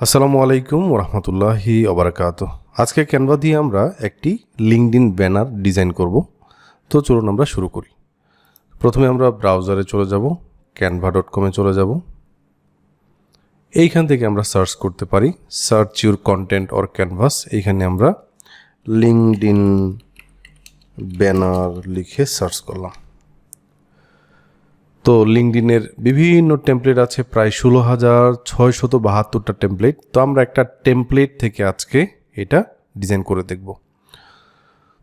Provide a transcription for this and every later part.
আসসালামু আলাইকুম ওরহমতুল্লাহি ওবারাকাতুহ। আজকে ক্যানভা দিয়ে আমরা একটি লিঙ্কডইন ব্যানার ডিজাইন করব। তো চলুন আমরা শুরু করি। প্রথমে আমরা ব্রাউজারে চলে যাব, canva.com-এ চলে যাব। এইখান থেকে আমরা সার্চ করতে পারি search your content or canvas. এইখানে আমরা লিঙ্কডইন ব্যানার লিখে সার্চ করলাম। তো লিঙ্কডইনের বিভিন্ন টেমপ্লেট আছে, প্রায় 16,672টা টেমপ্লেট। তো আমরা একটা টেমপ্লেট থেকে আজকে এটা ডিজাইন করে দেখব।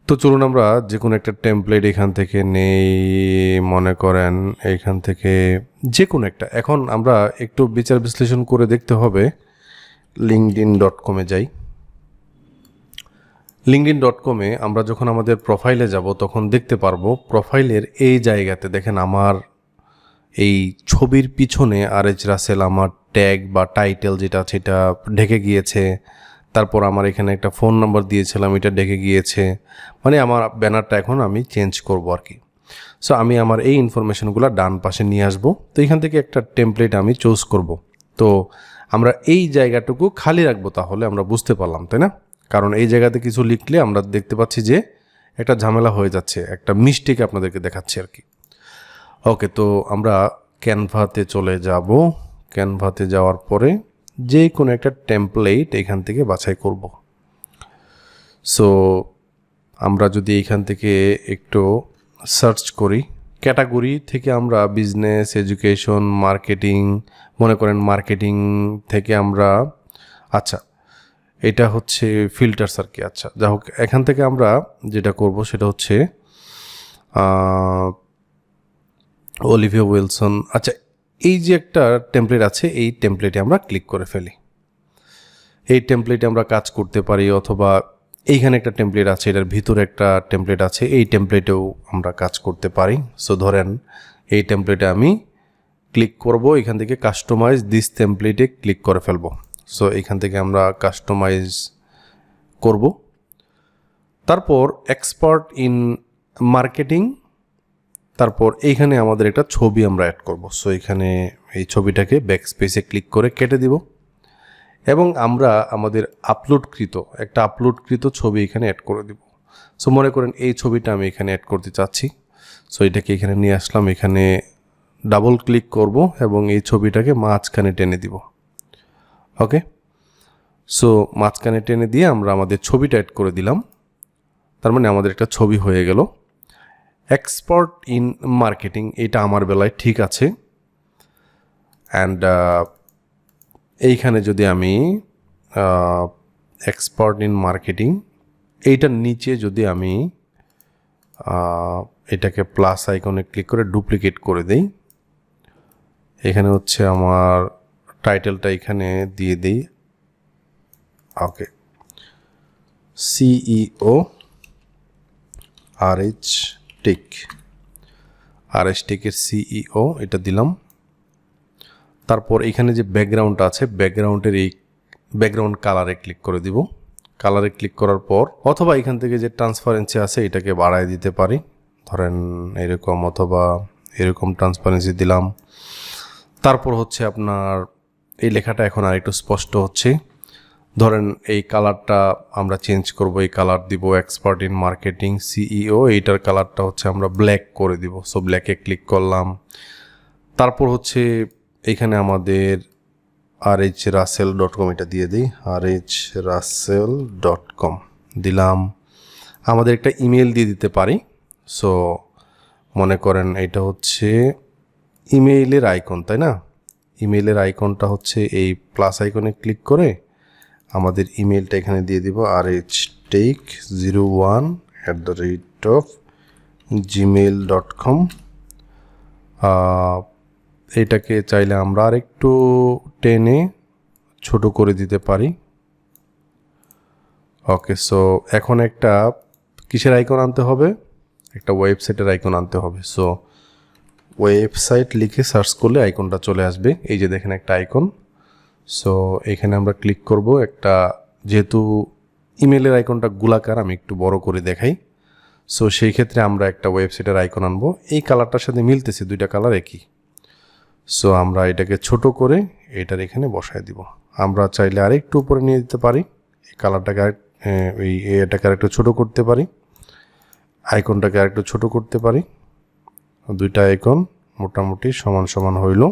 তো চলুন আমরা যে কোনো একটা টেমপ্লেট এখান থেকে নেই, মনে করেন এখান থেকে যে কোনো একটা। এখন আমরা একটু বিচার বিশ্লেষণ করে দেখতে হবে। linkedin.com-এ যাই। linkedin.com-এ আমরা যখন আমাদের প্রোফাইলে যাব তখন দেখতে পারবো প্রোফাইলের এই জায়গাতে দেখেন আমার এই ছবির পিছনে আর.এইচ. রাসেল আমার ট্যাগ বা টাইটেল যেটা আছে এটা ঢেকে গিয়েছে। তারপর আমার এখানে একটা ফোন নাম্বার দিয়েছিলাম, এটা ঢেকে গিয়েছে। মানে আমার ব্যানারটা এখন আমি চেঞ্জ করব আর কি। সো আমি আমার এই ইনফরমেশনগুলো ডান পাশে নিয়ে আসবো। তো এখান থেকে একটা টেমপ্লেট আমি চুজ করব। তো আমরা এই জায়গাটুকু খালি রাখবো, তাহলে আমরা বুঝতে পারলাম, তাই না? কারণ এই জায়গাতে কিছু লিখলে আমরা দেখতে পাচ্ছি যে একটা ঝামেলা হয়ে যাচ্ছে, একটা মিস্টেক আপনাদেরকে দেখাচ্ছে আর কি। ওকে, তো আমরা ক্যানভাতে চলে যাব। ক্যানভাতে যাওয়ার পরে যে কোনো একটা টেমপ্লেট এখান থেকে বাছাই করব। সো আমরা যদি এখান থেকে একটু সার্চ করি, ক্যাটাগরি থেকে আমরা বিজনেস, এডুকেশন, মার্কেটিং, মনে করেন মার্কেটিং থেকে আমরা, আচ্ছা এটা হচ্ছে ফিল্টার্স আর কি। আচ্ছা যা হোক, এখান থেকে আমরা যেটা করব সেটা হচ্ছে অলিভিয়া উইলসন। আচ্ছা, এই যে একটা টেমপ্লেট আছে, এই টেমপ্লেটে আমরা ক্লিক করে ফেলি। এই টেমপ্লেটে আমরা কাজ করতে পারি, অথবা এইখানে একটা টেমপ্লেট আছে, এটার ভিতরে একটা টেমপ্লেট আছে, এই টেমপ্লেটেও আমরা কাজ করতে পারি। সো ধরেন এই টেমপ্লেটে আমি ক্লিক করব, এখান থেকে কাস্টমাইজ দিস টেমপ্লেটে ক্লিক করে ফেলবো। সো এখান থেকে আমরা কাস্টমাইজ করব। তারপর এক্সপার্ট ইন মার্কেটিং, তারপর এইখানে আমাদের একটা ছবি আমরা অ্যাড করব। সো এখানে এই ছবিটাকে ব্যাক স্পেসে ক্লিক করে কেটে দিব এবং আমরা আমাদের আপলোডকৃত ছবি এখানে অ্যাড করে দিব। সো মনে করেন এই ছবিটা আমি এখানে অ্যাড করতে চাচ্ছি। সো এটাকে এখানে নিয়ে আসলাম, এখানে ডাবল ক্লিক করব এবং এই ছবিটাকে মাঝখানে টেনে দিব। ওকে, সো মাঝখানে টেনে দিয়ে আমরা আমাদের ছবিটা অ্যাড করে দিলাম। তার মানে আমাদের একটা ছবি হয়ে গেল। এক্সপার্ট ইন মার্কেটিং, এটা আমার বেলায় ঠিক আছে। অ্যান্ড এইখানে যদি আমি এক্সপার্ট ইন মার্কেটিং, এইটার নিচে যদি আমি এটাকে প্লাস আইকনে ক্লিক করে ডুপ্লিকেট করে দেই, এখানে হচ্ছে আমার টাইটেলটা এখানে দিয়ে দিই। ওকে, সিইও আর.এইচ. টেকের সিইও এটা দিলাম। তারপর এখানে যে ব্যাকগ্রাউন্ডটা আছে, ব্যাকগ্রাউন্ডের এই ব্যাকগ্রাউন্ড কালারে ক্লিক করে দিব। কালারে ক্লিক করার পর অথবা এখান থেকে যে ট্রান্সপারেন্সি আছে এটাকে বাড়ায় দিতে পারি, ধরেন এরকম, অথবা এরকম ট্রান্সপারেন্সি দিলাম। তারপর হচ্ছে আপনার এই লেখাটা এখন আর একটু স্পষ্ট হচ্ছে। ধরেন এই কালারটা আমরা চেঞ্জ করব, এই কালার দিব এক্সপার্ট ইন মার্কেটিং সিইও, এইটার কালারটা হচ্ছে আমরা ব্ল্যাক করে দিব। সো ব্ল্যাকে ক্লিক করলাম। তারপর হচ্ছে এখানে আমাদের rhrussell.com এটা দিয়ে দিই, rhrussell.com দিলাম। আমাদের একটা ইমেল দিয়ে দিতে পারি। সো মনে করেন এটা হচ্ছে ইমেইলের আইকন, তাই না? ইমেইলের আইকনটা হচ্ছে এই প্লাস আইকনে ক্লিক করে আমাদের ইমেলটা এখানে দিয়ে দিব, rhtake01@gmail.com। এটাকে চাইলে আমরা আরেকটু টেনে ছোট করে দিতে পারি। ওকে, সো এখন একটা কিসের আইকন আনতে হবে? একটা ওয়েবসাইটের আইকন আনতে হবে। সো ওয়েবসাইট লিখে সার্চ করলে আইকনটা চলে আসবে। এই যে দেখেন একটা আইকন। সো এখানে আমরা ক্লিক করব। একটা, যেহেতু ইমেলের আইকনটা গোলাকার, আমি একটু বড় করে দেখাই। সো সেই ক্ষেত্রে আমরা একটা ওয়েবসাইটের আইকন আনবো। এই কালারটার সাথে মিলতেছে, দুইটা কালার একই। সো আমরা এটাকে ছোট করে এটার এখানে বসায় দিব। আমরা চাইলে আরেকটু উপরে নিয়ে দিতে পারি, এই কালারটাকে এটাকে আরেকটু ছোটো করতে পারি, আইকনটাকে আরেকটু ছোটো করতে পারি। দুইটা আইকন মোটামুটি সমান সমান হইল।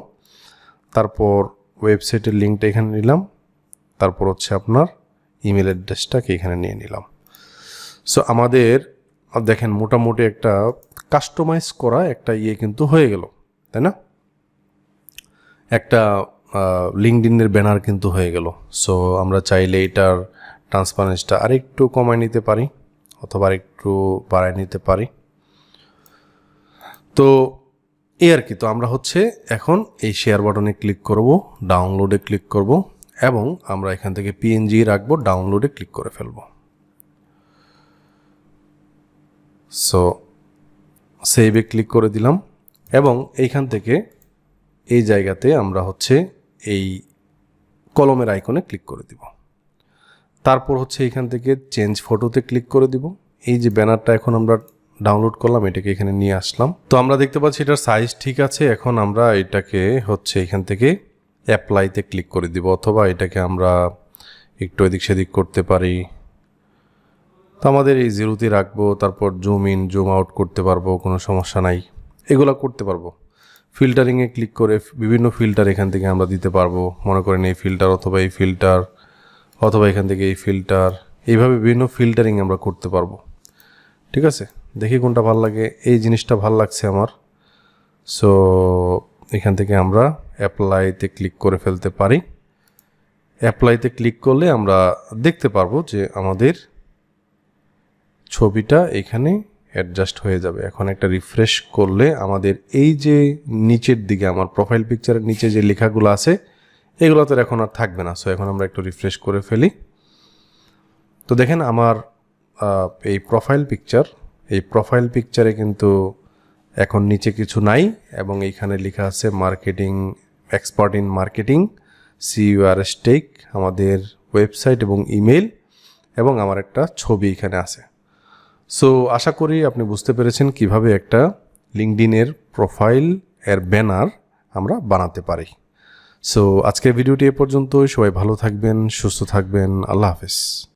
তারপর ওয়েবসাইটের লিঙ্কটা এখানে নিলাম, তারপর হচ্ছে আপনার ইমেল অ্যাড্রেসটাকে এখানে নিয়ে নিলাম। সো আমাদের দেখেন মোটামুটি একটা কাস্টমাইজ করা একটা কিন্তু হয়ে গেল, তাই না? একটা লিঙ্কডইনের ব্যানার কিন্তু হয়ে গেল। সো আমরা চাইলে এটার ট্রান্সপারেন্সটা আরেকটু কমায় নিতে পারি অথবা আরেকটু বাড়ায় নিতে পারি। তো এই আর কি। তো আমরা হচ্ছে এখন এই শেয়ার বাটনে ক্লিক করব, ডাউনলোডে ক্লিক করব এবং আমরা এখান থেকে পিএনজি রাখবো, ডাউনলোডে ক্লিক করে ফেলব। সো সেভে ক্লিক করে দিলাম এবং এইখান থেকে এই জায়গাতে আমরা হচ্ছে এই কলমের আইকনে ক্লিক করে দিব। তারপর হচ্ছে এইখান থেকে চেঞ্জ ফটোতে ক্লিক করে দিব। এই যে ব্যানারটা এখন আমরা ডাউনলোড করলাম, এটাকে এখানে নিয়ে আসলাম। তো আমরা দেখতে পাচ্ছি এটার সাইজ ঠিক আছে। এখন আমরা এটাকে হচ্ছে এখান থেকে অ্যাপ্লাইতে ক্লিক করে দিব, অথবা এটাকে আমরা একটু এদিক সেদিক করতে পারি। তো আমাদের এই জিরোতে রাখবো, তারপর জুম ইন জুম আউট করতে পারবো, কোনো সমস্যা নাই, এগুলো করতে পারবো। ফিল্টারিংয়ে ক্লিক করে বিভিন্ন ফিল্টার এখান থেকে আমরা দিতে পারবো। মনে করেন এই ফিল্টার অথবা এই ফিল্টার অথবা এখান থেকে এই ফিল্টার, এইভাবে বিভিন্ন ফিল্টারিং আমরা করতে পারবো। ঠিক আছে, দেখি কোনটা ভাল লাগে। এই জিনিসটা ভাল লাগছে আমার। সো এখান থেকে আমরা অ্যাপ্লাইতে ক্লিক করে ফেলতে পারি। অ্যাপ্লাইতে ক্লিক করলে আমরা দেখতে পারবো যে আমাদের ছবিটা এখানে অ্যাডজাস্ট হয়ে যাবে। এখন একটা রিফ্রেশ করলে আমাদের এই যে নিচের দিকে আমার প্রোফাইল পিকচারের নিচে যে লেখাগুলো আছে এগুলো তো এখন আর থাকবে না। সো এখন আমরা একটু রিফ্রেশ করে ফেলি। তো দেখেন আমার এই প্রোফাইল পিকচারে কিন্তু এখন নিচে কিছু নাই এবং এইখানে লেখা আছে marketing expert in marketing, CUR স্টেক, আমাদের ওয়েবসাইট এবং ইমেল এবং আমার একটা ছবি এখানে আছে। সো আশা করি আপনি বুঝতে পেরেছেন কিভাবে একটা লিঙ্কডইনের প্রোফাইল এর ব্যানার আমরা বানাতে পারি। সো আজকের ভিডিওটি এ পর্যন্তই। সবাই ভালো থাকবেন, সুস্থ থাকবেন। আল্লাহ হাফেজ।